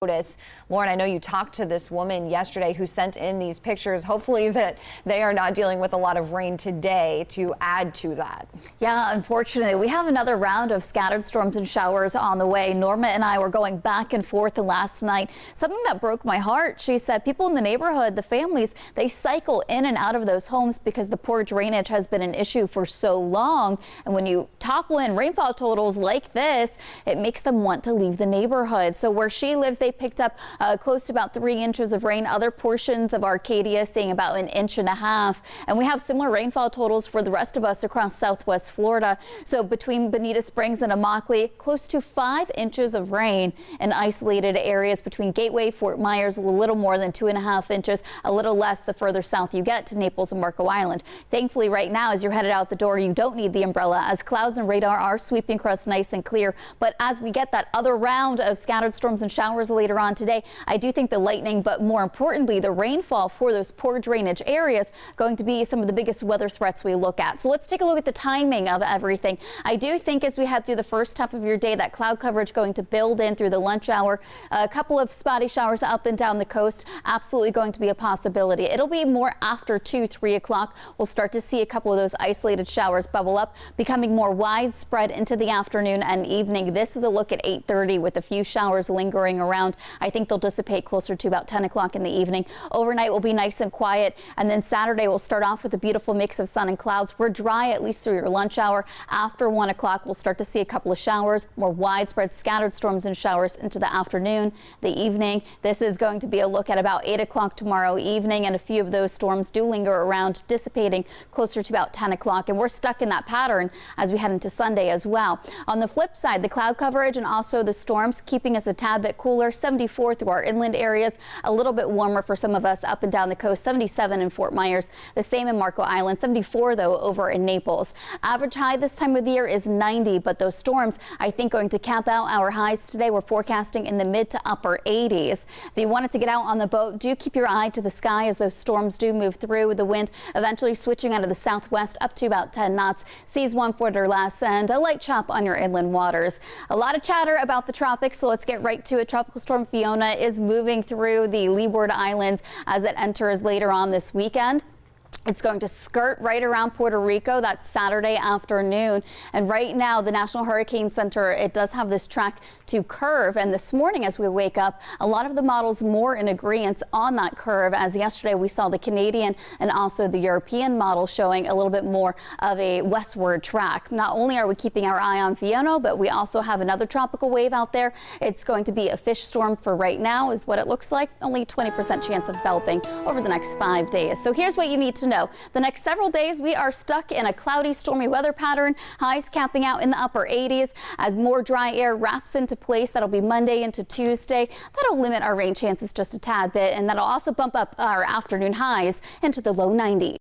notice. Lauren, I know you talked to this woman yesterday who sent in these pictures. Hopefully that they are not dealing with a lot of rain today to add to that. Yeah, unfortunately, we have another round of scattered storms and showers on the way. Norma and I were going back and forth last night. Something that broke my heart. She said people in the neighborhood, the families, they cycle in and out of those homes because the poor drainage has been an issue for so long. And when you topple in rainfall totals like this, it makes them want to leave the neighborhood. So where she lives, they picked up close to about 3 inches of rain. Other portions of Arcadia seeing about 1.5 inches. And we have similar rainfall totals for the rest of us across southwest Florida. So between Bonita Springs and Immokalee, close to 5 inches of rain in isolated areas between Gateway, Fort Myers, a little more than 2.5 inches, a little less the further south you get to Naples and Marco Island. Thankfully, right now, as you're headed out the door, you don't need the umbrella as clouds and radar are sweeping across nice and clear. But as we get that other round of scattered storms and showers later on today, I do think the lightning, but more importantly, the rainfall for those poor drainage areas going to be some of the biggest weather threats we look at. So let's take a look at the timing of everything. I do think as we head through the first half of your day, that cloud coverage going to build in through the lunch hour. A couple of spotty showers up and down the coast, absolutely going to be a possibility. It'll be more after 2-3 o'clock. We'll start to see a couple of those isolated showers bubble up, becoming more widespread into the afternoon and evening. This is a look at 8:30 with a few showers lingering around. I think they'll dissipate closer to about 10 o'clock in the evening. Overnight will be nice and quiet, and then Saturday will start off with a beautiful mix of sun and clouds. We're dry at least through your lunch hour. After 1 o'clock, we'll start to see a couple of showers, more widespread scattered storms and showers into the afternoon, the evening. This is going to be a look at about 8 o'clock tomorrow evening, and a few of those storms do linger around, dissipating closer to about 10 o'clock, and we're stuck in that pattern as we head into Sunday as well. On the flip side, the cloud coverage and also the storms keeping us a tad bit cooler. 74 through our inland areas, a little bit warmer for some of us up and down the coast. 77 in Fort Myers, the same in Marco Island. 74 though over in Naples. Average high this time of the year is 90, but those storms I think going to cap out our highs today. We're forecasting in the mid to upper 80s. If you wanted to get out on the boat, do keep your eye to the sky as those storms do move through. The wind eventually switching out of the southwest up to about 10 knots. Seas 1 foot or less, and a light chop on your inland waters. A lot of chatter about the tropics, so let's get right to it. Tropical storm Fiona is moving through the Leeward Islands as it enters later on this weekend. It's going to skirt right around Puerto Rico. That's Saturday afternoon. And right now, the National Hurricane Center, it does have this track to curve. And this morning, as we wake up, a lot of the models more in agreement on that curve. As yesterday, we saw the Canadian and also the European model showing a little bit more of a westward track. Not only are we keeping our eye on Fiona, but we also have another tropical wave out there. It's going to be a fish storm for right now is what it looks like. Only 20% chance of developing over the next 5 days. So here's what you need to know. The next several days, we are stuck in a cloudy, stormy weather pattern. Highs capping out in the upper 80s as more dry air wraps into place. That'll be Monday into Tuesday. That'll limit our rain chances just a tad bit, and that'll also bump up our afternoon highs into the low 90s.